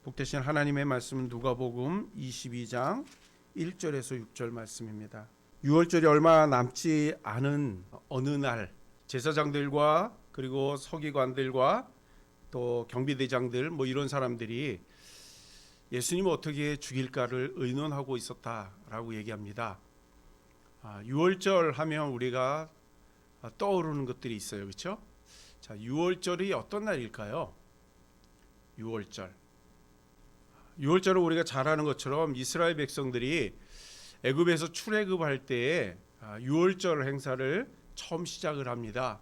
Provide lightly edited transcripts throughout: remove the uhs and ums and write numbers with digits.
복되신 하나님의 말씀은 누가복음 22장 1절에서 6절 말씀입니다. 유월절이 얼마 남지 않은 어느 날 제사장들과 그리고 서기관들과 또 경비대장들 이런 사람들이 예수님을 어떻게 죽일까를 의논하고 있었다라고 얘기합니다. 유월절 하면 우리가 떠오르는 것들이 있어요. 그렇죠? 자, 유월절이 어떤 날일까요? 유월절은 우리가 잘 아는 것처럼 이스라엘 백성들이 애굽에서 출애굽할 때에 유월절 행사를 처음 시작을 합니다.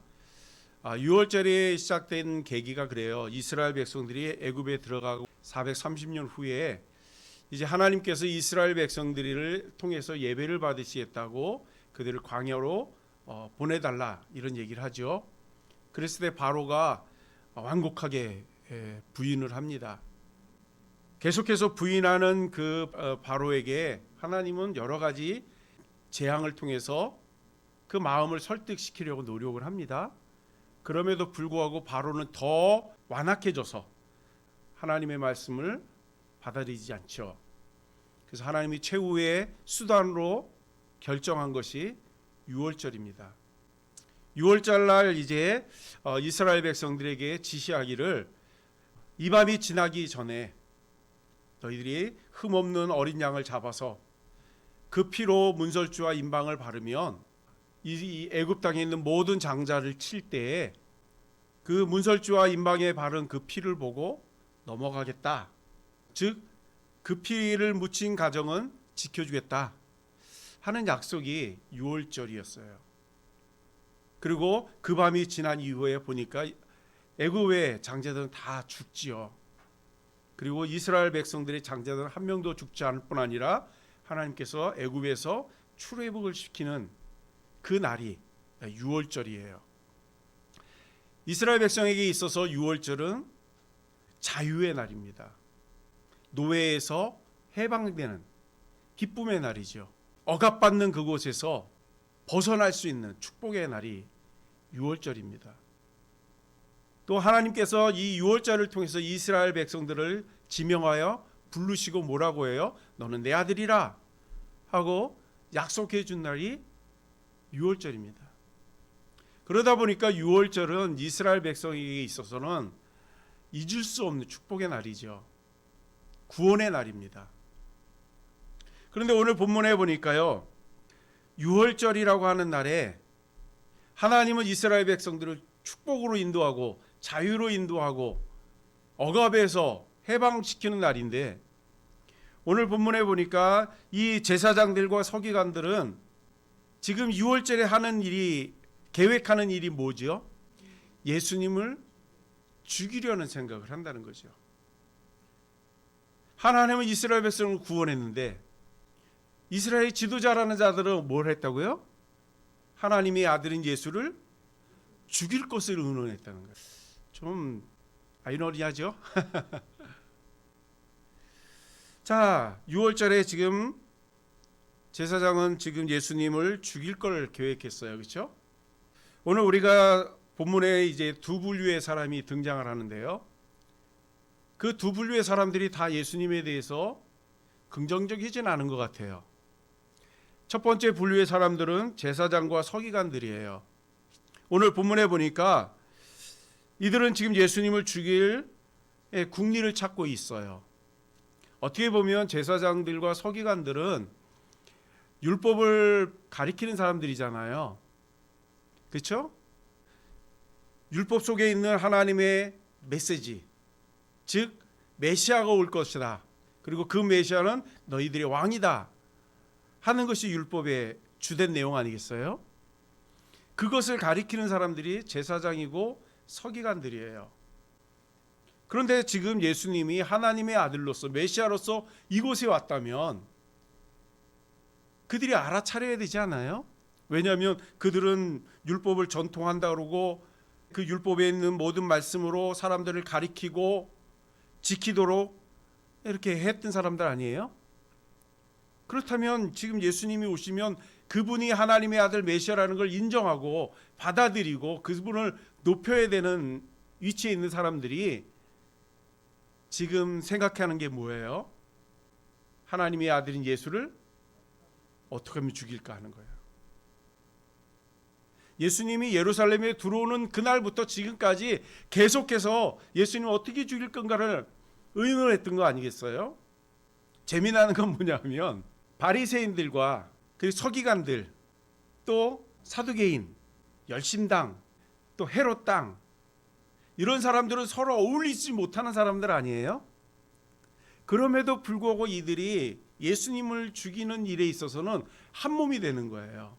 유월절이 시작된 계기가 그래요. 이스라엘 백성들이 애굽에 들어가고 430년 후에 이제 하나님께서 이스라엘 백성들을 통해서 예배를 받으시겠다고 그들을 광야로 보내달라 이런 얘기를 하죠. 그랬을 때 바로가 완곡하게 부인을 합니다. 계속해서 부인하는 그 바로에게 하나님은 여러 가지 재앙을 통해서 그 마음을 설득시키려고 노력을 합니다. 그럼에도 불구하고 바로는 더 완악해져서 하나님의 말씀을 받아들이지 않죠. 그래서 하나님이 최후의 수단으로 결정한 것이 유월절입니다. 유월절 날 이제 이스라엘 백성들에게 지시하기를 이 밤이 지나기 전에 너희들이 흠없는 어린 양을 잡아서 그 피로 문설주와 인방을 바르면 이 애굽 땅에 있는 모든 장자를 칠 때에 그 문설주와 인방에 바른 그 피를 보고 넘어가겠다. 즉 그 피를 묻힌 가정은 지켜주겠다 하는 약속이 유월절이었어요. 그리고 그 밤이 지난 이후에 보니까 애굽의 장자들은 다 죽지요. 그리고 이스라엘 백성들의 장자들은 한 명도 죽지 않을 뿐 아니라 하나님께서 애굽에서 출애굽을 시키는 그 날이 유월절이에요. 이스라엘 백성에게 있어서 유월절은 자유의 날입니다. 노예에서 해방되는 기쁨의 날이죠. 억압받는 그곳에서 벗어날 수 있는 축복의 날이 유월절입니다. 또 하나님께서 이 유월절을 통해서 이스라엘 백성들을 지명하여 부르시고 뭐라고 해요? 너는 내 아들이라 하고 약속해 준 날이 유월절입니다. 그러다 보니까 유월절은 이스라엘 백성에게 있어서는 잊을 수 없는 축복의 날이죠. 구원의 날입니다. 그런데 오늘 본문에 보니까요, 유월절이라고 하는 날에 하나님은 이스라엘 백성들을 축복으로 인도하고 자유로 인도하고 억압에서 해방시키는 날인데, 오늘 본문에 보니까 이 제사장들과 서기관들은 지금 유월절에 하는 일이, 계획하는 일이 뭐죠? 예수님을 죽이려는 생각을 한다는 거죠. 하나님은 이스라엘 백성을 구원했는데 이스라엘 지도자라는 자들은 뭘 했다고요? 하나님의 아들인 예수를 죽일 것을 의논했다는 거예요. 좀 아이러니하죠? 자, 6월절에 지금 제사장은 지금 예수님을 죽일 걸 계획했어요. 그렇죠? 오늘 우리가 본문에 이제 두 분류의 사람이 등장을 하는데요. 그 두 분류의 사람들이 다 예수님에 대해서 긍정적이진 않은 것 같아요. 첫 번째 분류의 사람들은 제사장과 서기관들이에요. 오늘 본문에 보니까 이들은 지금 예수님을 죽일 국리를 찾고 있어요. 어떻게 보면 제사장들과 서기관들은 율법을 가리키는 사람들이잖아요. 그렇죠? 율법 속에 있는 하나님의 메시지, 즉 메시아가 올 것이다. 그리고 그 메시아는 너희들의 왕이다 하는 것이 율법의 주된 내용 아니겠어요? 그것을 가리키는 사람들이 제사장이고 서기관들이에요. 그런데 지금 예수님이 하나님의 아들로서 메시아로서 이곳에 왔다면 그들이 알아차려야 되지 않아요? 왜냐하면 그들은 율법을 전통한다 그러고 그 율법에 있는 모든 말씀으로 사람들을 가리키고 지키도록 이렇게 했던 사람들 아니에요? 그렇다면 지금 예수님이 오시면 그분이 하나님의 아들 메시아라는 걸 인정하고 받아들이고 그분을 높여야 되는 위치에 있는 사람들이 지금 생각하는 게 뭐예요? 하나님의 아들인 예수를 어떻게 하면 죽일까 하는 거예요. 예수님이 예루살렘에 들어오는 그날부터 지금까지 계속해서 예수님을 어떻게 죽일 건가를 의논했던 거 아니겠어요? 재미나는 건 뭐냐면 바리새인들과 그 서기관들, 또 사두개인, 열심당, 또 헤롯 당, 이런 사람들은 서로 어울리지 못하는 사람들 아니에요? 그럼에도 불구하고 이들이 예수님을 죽이는 일에 있어서는 한 몸이 되는 거예요.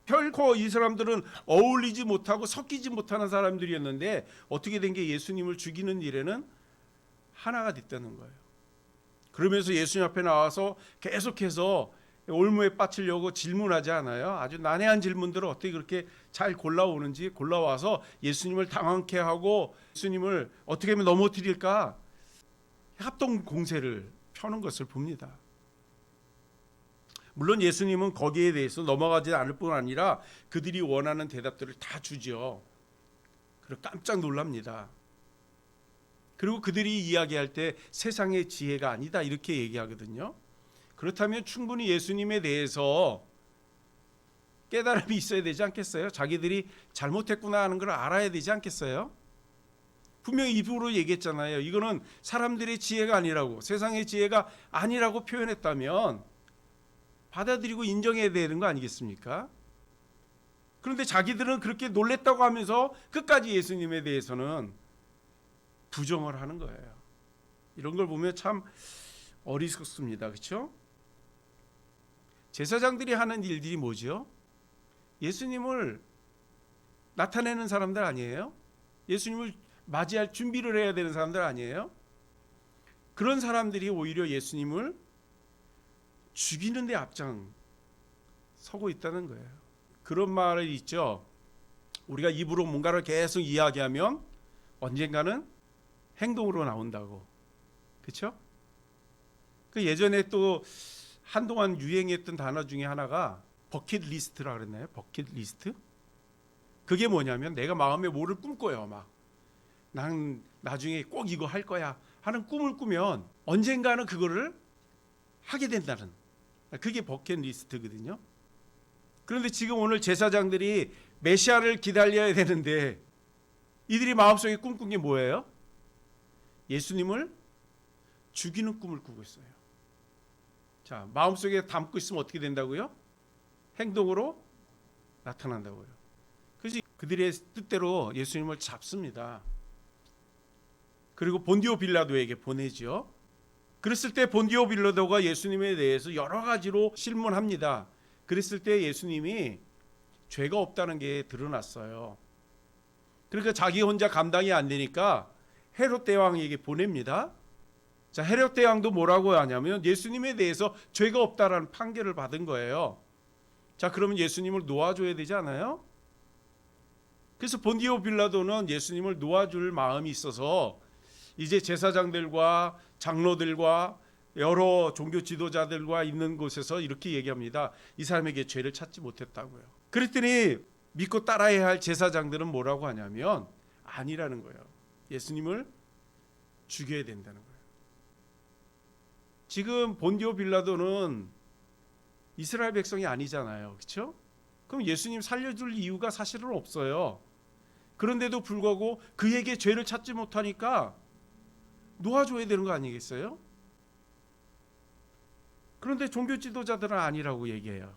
결코 이 사람들은 어울리지 못하고 섞이지 못하는 사람들이었는데 어떻게 된 게 예수님을 죽이는 일에는 하나가 됐다는 거예요. 그러면서 예수님 앞에 나와서 계속해서 올무에 빠치려고 질문하지 않아요. 아주 난해한 질문들을 어떻게 그렇게 잘 골라오는지, 골라와서 예수님을 당황케 하고 예수님을 어떻게 하면 넘어뜨릴까 합동 공세를 펴는 것을 봅니다. 물론 예수님은 거기에 대해서 넘어가지 않을 뿐 아니라 그들이 원하는 대답들을 다 주죠. 그리고 깜짝 놀랍니다. 그리고 그들이 이야기할 때 세상의 지혜가 아니다 이렇게 얘기하거든요. 그렇다면 충분히 예수님에 대해서 깨달음이 있어야 되지 않겠어요? 자기들이 잘못했구나 하는 걸 알아야 되지 않겠어요? 분명히 입으로 얘기했잖아요. 이거는 사람들의 지혜가 아니라고, 세상의 지혜가 아니라고 표현했다면 받아들이고 인정해야 되는 거 아니겠습니까? 그런데 자기들은 그렇게 놀랬다고 하면서 끝까지 예수님에 대해서는 부정을 하는 거예요. 이런 걸 보면 참 어리석습니다. 그렇죠? 제사장들이 하는 일들이 뭐죠? 예수님을 나타내는 사람들 아니에요? 예수님을 맞이할 준비를 해야 되는 사람들 아니에요? 그런 사람들이 오히려 예수님을 죽이는 데 앞장 서고 있다는 거예요. 그런 말이 있죠. 우리가 입으로 뭔가를 계속 이야기하면 언젠가는 행동으로 나온다고. 그렇죠? 그 예전에 또 한동안 유행했던 단어 중에 하나가 버킷리스트라 그랬나요? 버킷리스트? 그게 뭐냐면 내가 마음에 뭐를 꿈꿔요. 막 난 나중에 꼭 이거 할 거야 하는 꿈을 꾸면 언젠가는 그거를 하게 된다는, 그게 버킷리스트거든요. 그런데 지금 오늘 제사장들이 메시아를 기다려야 되는데 이들이 마음속에 꿈꾼 게 뭐예요? 예수님을 죽이는 꿈을 꾸고 있어요. 자, 마음속에 담고 있으면 어떻게 된다고요? 행동으로 나타난다고요. 그래서 그들의 뜻대로 예수님을 잡습니다. 그리고 본디오 빌라도에게 보내죠. 그랬을 때 본디오 빌라도가 예수님에 대해서 여러 가지로 실문합니다. 그랬을 때 예수님이 죄가 없다는 게 드러났어요. 그러니까 자기 혼자 감당이 안 되니까 헤롯 대왕에게 보냅니다. 자, 헤롯 대왕도 뭐라고 하냐면 예수님에 대해서 죄가 없다라는 판결을 받은 거예요. 자, 그러면 예수님을 놓아줘야 되지 않아요? 그래서 본디오 빌라도는 예수님을 놓아줄 마음이 있어서 이제 제사장들과 장로들과 여러 종교 지도자들과 있는 곳에서 이렇게 얘기합니다. 이 사람에게 죄를 찾지 못했다고요. 그랬더니 믿고 따라야 할 제사장들은 뭐라고 하냐면 아니라는 거예요. 예수님을 죽여야 된다는 거예요. 지금 본디오 빌라도는 이스라엘 백성이 아니잖아요. 그렇죠? 그럼 예수님 살려줄 이유가 사실은 없어요. 그런데도 불구하고 그에게 죄를 찾지 못하니까 놓아줘야 되는 거 아니겠어요? 그런데 종교 지도자들은 아니라고 얘기해요.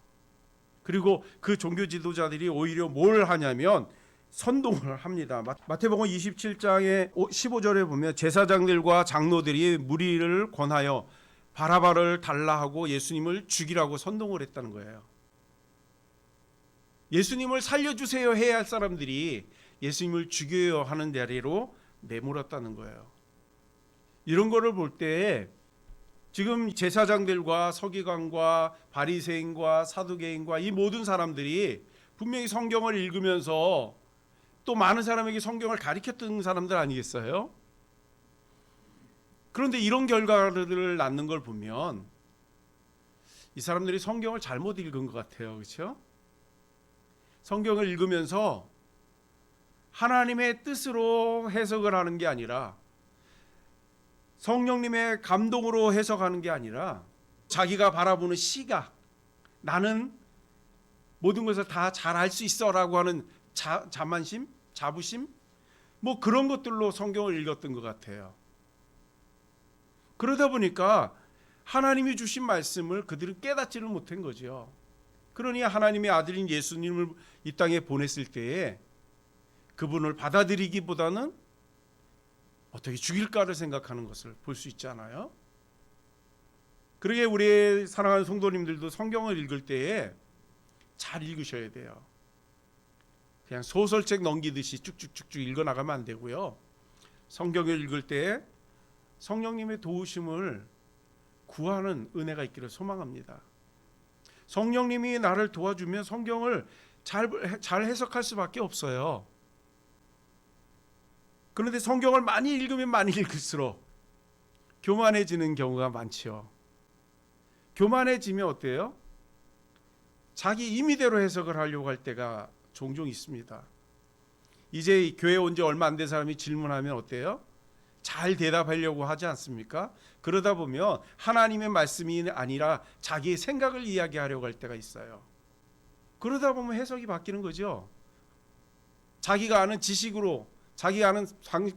그리고 그 종교 지도자들이 오히려 뭘 하냐면 선동을 합니다. 마태복음 27장의 15절에 보면 제사장들과 장로들이 무리를 권하여 바라바를 달라 하고 예수님을 죽이라고 선동을 했다는 거예요. 예수님을 살려주세요 해야 할 사람들이 예수님을 죽여야 하는 자리로 내몰았다는 거예요. 이런 거를 볼 때 지금 제사장들과 서기관과 바리새인과 사두개인과 이 모든 사람들이 분명히 성경을 읽으면서 또 많은 사람에게 성경을 가르쳤던 사람들 아니겠어요? 그런데 이런 결과를 낳는 걸 보면 이 사람들이 성경을 잘못 읽은 것 같아요. 그렇죠? 성경을 읽으면서 하나님의 뜻으로 해석을 하는 게 아니라 성령님의 감동으로 해석하는 게 아니라 자기가 바라보는 시각, 나는 모든 것을 다 잘할 수 있어라고 하는 자만심, 자부심, 뭐 그런 것들로 성경을 읽었던 것 같아요. 그러다 보니까 하나님이 주신 말씀을 그들은 깨닫지를 못한 거죠. 그러니 하나님의 아들인 예수님을 이 땅에 보냈을 때에 그분을 받아들이기보다는 어떻게 죽일까를 생각하는 것을 볼 수 있잖아요. 그러게 우리의 사랑하는 성도님들도 성경을 읽을 때에 잘 읽으셔야 돼요. 그냥 소설책 넘기듯이 쭉쭉쭉쭉 읽어나가면 안 되고요. 성경을 읽을 때 성령님의 도우심을 구하는 은혜가 있기를 소망합니다. 성령님이 나를 도와주면 성경을 잘 해석할 수밖에 없어요. 그런데 성경을 많이 읽으면 많이 읽을수록 교만해지는 경우가 많지요. 교만해지면 어때요? 자기 임의대로 해석을 하려고 할 때가 종종 있습니다. 이제 교회 온 지 얼마 안 된 사람이 질문하면 어때요? 잘 대답하려고 하지 않습니까? 그러다 보면 하나님의 말씀이 아니라 자기의 생각을 이야기하려고 할 때가 있어요. 그러다 보면 해석이 바뀌는 거죠. 자기가 아는 지식으로, 자기가 아는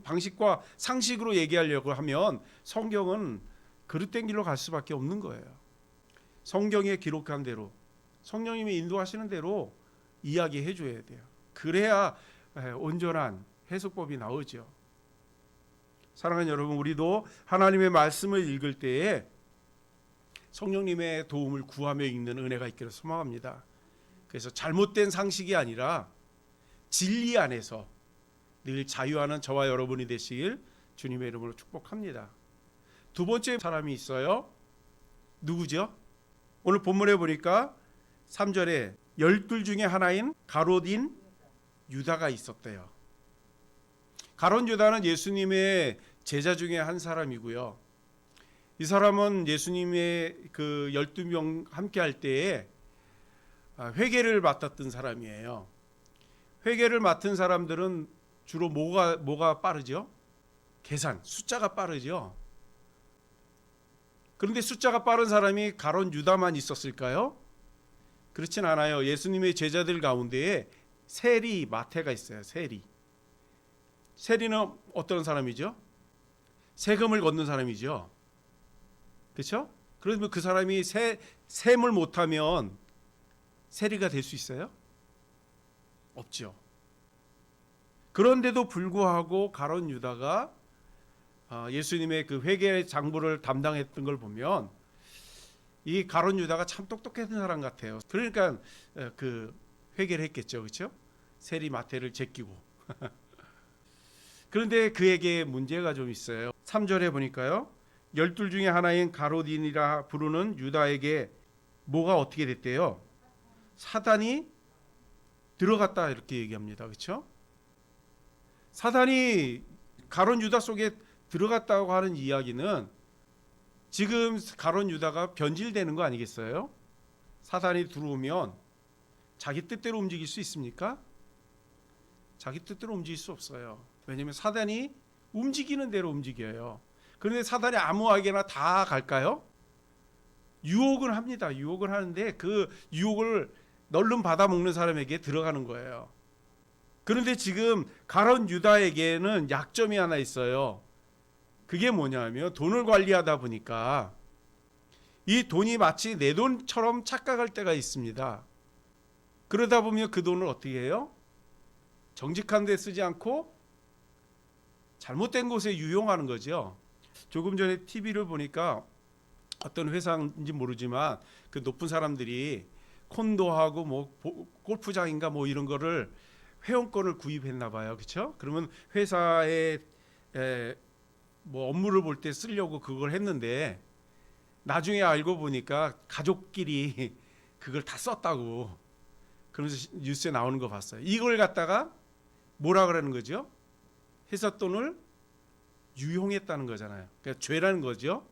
방식과 상식으로 얘기하려고 하면 성경은 그릇된 길로 갈 수밖에 없는 거예요. 성경에 기록한 대로, 성령님이 인도하시는 대로 이야기해 줘야 돼요. 그래야 온전한 해석법이 나오죠. 사랑하는 여러분, 우리도 하나님의 말씀을 읽을 때에 성령님의 도움을 구하며 읽는 은혜가 있기를 소망합니다. 그래서 잘못된 상식이 아니라 진리 안에서 늘 자유하는 저와 여러분이 되시길 주님의 이름으로 축복합니다. 두 번째 사람이 있어요. 누구죠? 오늘 본문에 보니까 3절에 12 중에 하나인 가롯인 유다가 있었대요. 가롯 유다는 예수님의 제자 중에 한 사람이고요. 이 사람은 예수님의 그 12명 함께 할 때에 회계를 맡았던 사람이에요. 회계를 맡은 사람들은 주로 뭐가 빠르죠? 계산, 숫자가 빠르죠. 그런데 숫자가 빠른 사람이 가롯 유다만 있었을까요? 그렇진 않아요. 예수님의 제자들 가운데에 세리, 마태가 있어요. 세리는 어떤 사람이죠? 세금을 걷는 사람이죠. 그렇죠? 그러면 그 사람이 셈을 못하면 세리가 될 수 있어요? 없죠. 그런데도 불구하고 가롯 유다가 예수님의 그 회계 장부를 담당했던 걸 보면 이 가롯 유다가 참 똑똑했던 사람 같아요. 그러니까 그 회계를 했겠죠, 그렇죠? 세리 마태를 제끼고. 그런데 그에게 문제가 좀 있어요. 3절에 보니까요, 12 중에 하나인 가롯인이라 부르는 유다에게 뭐가 어떻게 됐대요? 사단이 들어갔다 이렇게 얘기합니다, 그렇죠? 사단이 가롯 유다 속에 들어갔다고 하는 이야기는 지금 가롯 유다가 변질되는 거 아니겠어요? 사단이 들어오면 자기 뜻대로 움직일 수 있습니까? 자기 뜻대로 움직일 수 없어요. 왜냐하면 사단이 움직이는 대로 움직여요. 그런데 사단이 아무에게나 다 갈까요? 유혹을 합니다. 유혹을 하는데 그 유혹을 널름 받아먹는 사람에게 들어가는 거예요. 그런데 지금 가롯 유다에게는 약점이 하나 있어요. 그게 뭐냐면 돈을 관리하다 보니까 이 돈이 마치 내 돈처럼 착각할 때가 있습니다. 그러다 보면 그 돈을 어떻게 해요? 정직한 데 쓰지 않고 잘못된 곳에 유용하는 거죠. 조금 전에 TV를 보니까 어떤 회사인지 모르지만 그 높은 사람들이 콘도하고 뭐 골프장인가 뭐 이런 거를 회원권을 구입했나 봐요. 그렇죠? 그러면 회사에 뭐 업무를 볼 때 쓰려고 그걸 했는데 나중에 알고 보니까 가족끼리 그걸 다 썼다고 그러면서 뉴스에 나오는 거 봤어요. 이걸 갖다가 뭐라 그러는 거죠? 회사 돈을 유용했다는 거잖아요. 그러니까 죄라는 거죠.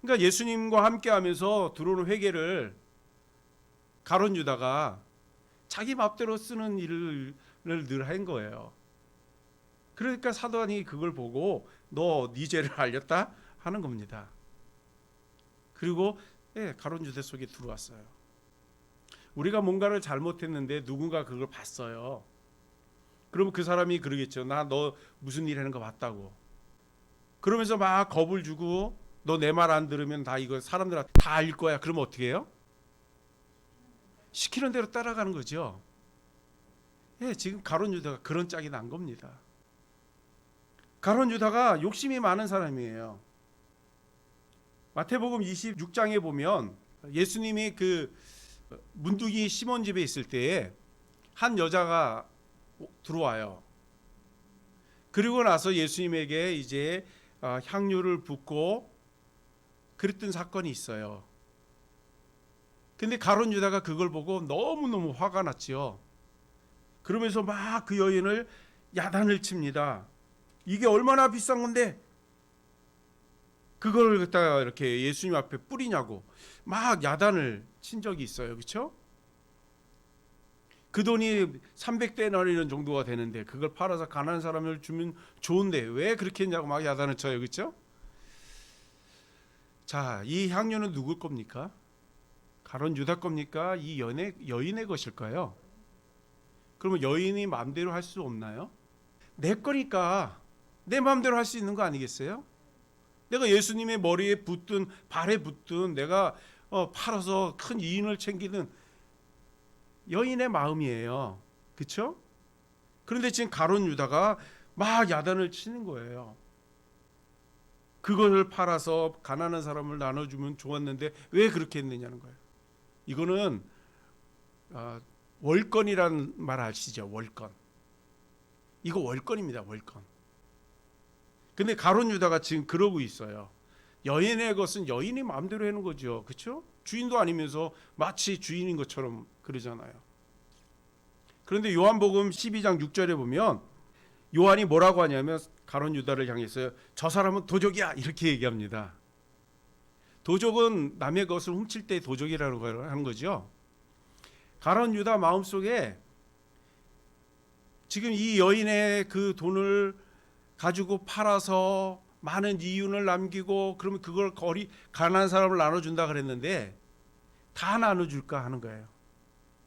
그러니까 예수님과 함께하면서 들어오는 회개를 가롯 유다가 자기 맘대로 쓰는 일을 늘 한 거예요. 그러니까 사단이 그걸 보고 너 네 죄를 알렸다? 하는 겁니다. 그리고 가룟 유다 속에 들어왔어요. 우리가 뭔가를 잘못했는데 누군가 그걸 봤어요. 그러면 그 사람이 그러겠죠. 나 너 무슨 일 하는 거 봤다고. 그러면서 막 겁을 주고 너 내 말 안 들으면 다 이거 사람들한테 다 알 거야. 그러면 어떻게 해요? 시키는 대로 따라가는 거죠. 지금 가룟 유다가 그런 짝이 난 겁니다. 가룟 유다가 욕심이 많은 사람이에요. 마태복음 26장에 보면 예수님이 그 문둥이 시몬 집에 있을 때에 한 여자가 들어와요. 그리고 나서 예수님에게 이제 향유를 붓고 그랬던 사건이 있어요. 근데 가룟 유다가 그걸 보고 너무너무 화가 났지요. 그러면서 막 그 여인을 야단을 칩니다. 이게 얼마나 비싼 건데 그걸 갖다가 이렇게 예수님 앞에 뿌리냐고 막 야단을 친 적이 있어요. 그렇죠? 그 돈이 300데나리온 정도가 되는데 그걸 팔아서 가난한 사람을 주면 좋은데 왜 그렇게 했냐고 막 야단을 쳐요. 그렇죠? 자, 이 향유는 누굴 겁니까? 가룟 유다 겁니까? 이 여인의 것일까요? 그러면 여인이 마음대로 할 수 없나요? 내 거니까 내 마음대로 할 수 있는 거 아니겠어요? 내가 예수님의 머리에 붙든 발에 붙든 내가 팔아서 큰 이인을 챙기는 여인의 마음이에요. 그렇죠? 그런데 지금 가룟 유다가 막 야단을 치는 거예요. 그것을 팔아서 가난한 사람을 나눠주면 좋았는데 왜 그렇게 했느냐는 거예요. 이거는 월권이란 말 아시죠? 월권. 이거 월권입니다. 월권. 근데 가룟 유다가 지금 그러고 있어요. 여인의 것은 여인이 마음대로 하는 거죠. 그렇죠? 주인도 아니면서 마치 주인인 것처럼 그러잖아요. 그런데 요한복음 12장 6절에 보면 요한이 뭐라고 하냐면 가룟 유다를 향해서 저 사람은 도적이야 이렇게 얘기합니다. 도적은 남의 것을 훔칠 때 도적이라는 걸 하는 거죠. 가룟 유다 마음속에 지금 이 여인의 그 돈을 가지고 팔아서 많은 이윤을 남기고 그러면 그걸 가난한 사람을 나눠준다 그랬는데 다 나눠줄까 하는 거예요.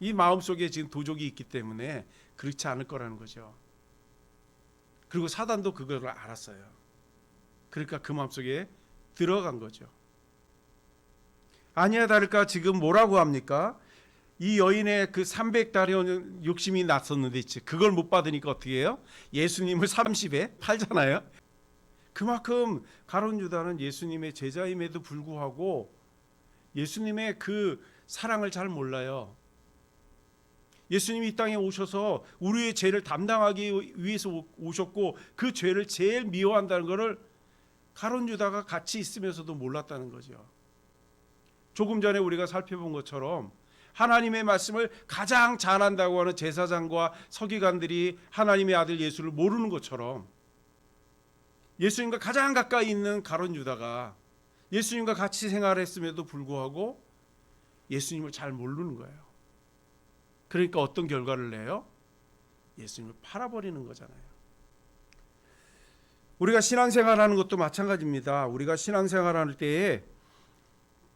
이 마음속에 지금 도적이 있기 때문에 그렇지 않을 거라는 거죠. 그리고 사단도 그걸 알았어요. 그러니까 그 마음속에 들어간 거죠. 아니야 다를까 지금 뭐라고 합니까? 이 여인의 그 300다리온 욕심이 났었는데 그걸 못 받으니까 어떻게 해요? 예수님을 30에 팔잖아요. 그만큼 가룟 유다는 예수님의 제자임에도 불구하고 예수님의 그 사랑을 잘 몰라요. 예수님이 이 땅에 오셔서 우리의 죄를 담당하기 위해서 오셨고 그 죄를 제일 미워한다는 것을 가룟 유다가 같이 있으면서도 몰랐다는 거죠. 조금 전에 우리가 살펴본 것처럼 하나님의 말씀을 가장 잘한다고 하는 제사장과 서기관들이 하나님의 아들 예수를 모르는 것처럼 예수님과 가장 가까이 있는 가룟 유다가 예수님과 같이 생활했음에도 불구하고 예수님을 잘 모르는 거예요. 그러니까 어떤 결과를 내요? 예수님을 팔아버리는 거잖아요. 우리가 신앙생활하는 것도 마찬가지입니다. 우리가 신앙생활할 때에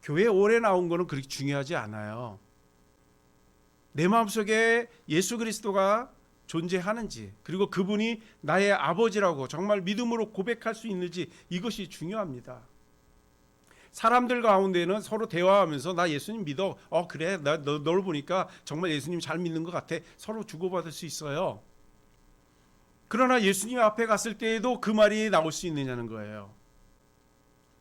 교회 오래 나온 거는 그렇게 중요하지 않아요. 내 마음속에 예수 그리스도가 존재하는지 그리고 그분이 나의 아버지라고 정말 믿음으로 고백할 수 있는지 이것이 중요합니다. 사람들 가운데는 서로 대화하면서 나 예수님 믿어. 그래 나 널 보니까 정말 예수님 잘 믿는 것 같아. 서로 주고받을 수 있어요. 그러나 예수님 앞에 갔을 때에도 그 말이 나올 수 있느냐는 거예요.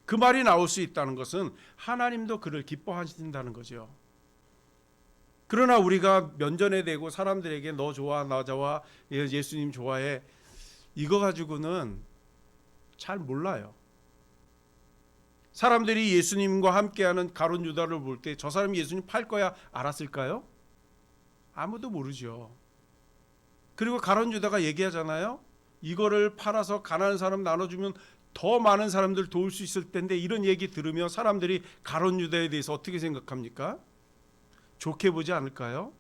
그 말이 나올 수 있다는 것은 하나님도 그를 기뻐하신다는 거죠. 그러나 우리가 면전에 대고 사람들에게 너 좋아 나 좋아 예수님 좋아해 이거 가지고는 잘 몰라요. 사람들이 예수님과 함께하는 가룟 유다를 볼 때 저 사람이 예수님 팔 거야 알았을까요? 아무도 모르죠. 그리고 가룟 유다가 얘기하잖아요. 이거를 팔아서 가난한 사람 나눠주면 더 많은 사람들 도울 수 있을 텐데 이런 얘기 들으며 사람들이 가룟 유다에 대해서 어떻게 생각합니까? 좋게 보지 않을까요?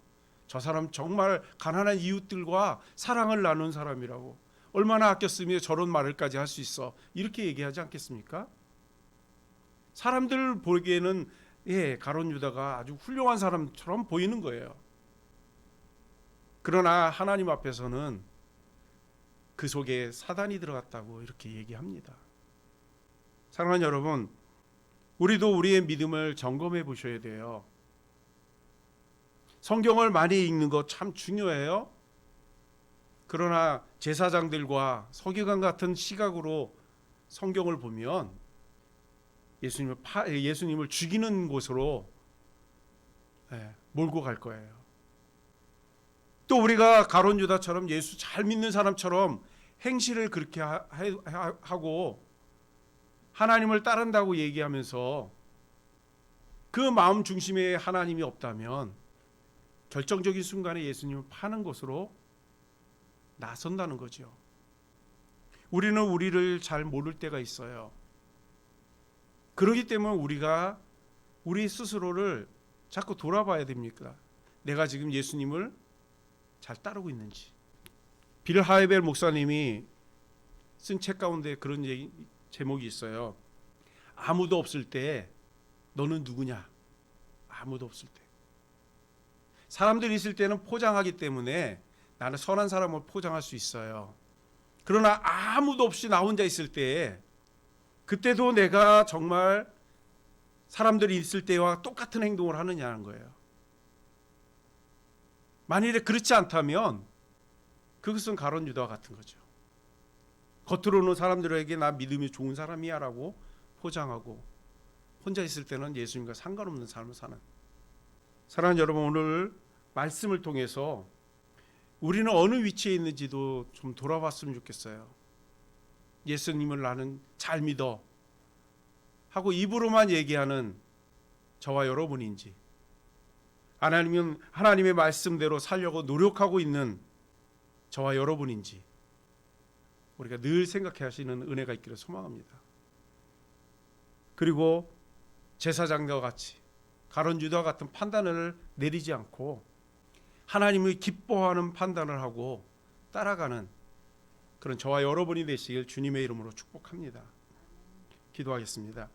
저 사람 정말 가난한 이웃들과 사랑을 나눈 사람이라고 얼마나 아꼈으며 저런 말을까지 할 수 있어 이렇게 얘기하지 않겠습니까? 사람들 보기에는 가룟 유다가 아주 훌륭한 사람처럼 보이는 거예요. 그러나 하나님 앞에서는 그 속에 사단이 들어갔다고 이렇게 얘기합니다. 사랑하는 여러분, 우리도 우리의 믿음을 점검해 보셔야 돼요. 성경을 많이 읽는 거 참 중요해요. 그러나 제사장들과 서기관 같은 시각으로 성경을 보면 예수님을 죽이는 곳으로 몰고 갈 거예요. 또 우리가 가룟 유다처럼 예수 잘 믿는 사람처럼 행실을 그렇게 하고 하나님을 따른다고 얘기하면서 그 마음 중심에 하나님이 없다면 결정적인 순간에 예수님을 파는 곳으로 나선다는 거죠. 우리는 우리를 잘 모를 때가 있어요. 그렇기 때문에 우리가 우리 스스로를 자꾸 돌아봐야 됩니까? 내가 지금 예수님을 잘 따르고 있는지. 빌 하이벨 목사님이 쓴 책 가운데 그런 제목이 있어요. 아무도 없을 때 너는 누구냐? 아무도 없을 때. 사람들이 있을 때는 포장하기 때문에 나는 선한 사람을 포장할 수 있어요. 그러나 아무도 없이 나 혼자 있을 때, 그때도 내가 정말 사람들이 있을 때와 똑같은 행동을 하느냐는 거예요. 만일에 그렇지 않다면 그것은 가룟 유다와 같은 거죠. 겉으로는 사람들에게 나 믿음이 좋은 사람이야 라고 포장하고 혼자 있을 때는 예수님과 상관없는 삶을 사는. 사랑하는 여러분, 오늘 말씀을 통해서 우리는 어느 위치에 있는지도 좀 돌아봤으면 좋겠어요. 예수님을 나는 잘 믿어 하고 입으로만 얘기하는 저와 여러분인지, 하나님은 하나님의 말씀대로 살려고 노력하고 있는 저와 여러분인지 우리가 늘 생각해 하시는 은혜가 있기를 소망합니다. 그리고 제사장과 같이 가룟 유다와 같은 판단을 내리지 않고 하나님이 기뻐하는 판단을 하고 따라가는 그런 저와 여러분이 되시길 주님의 이름으로 축복합니다. 기도하겠습니다.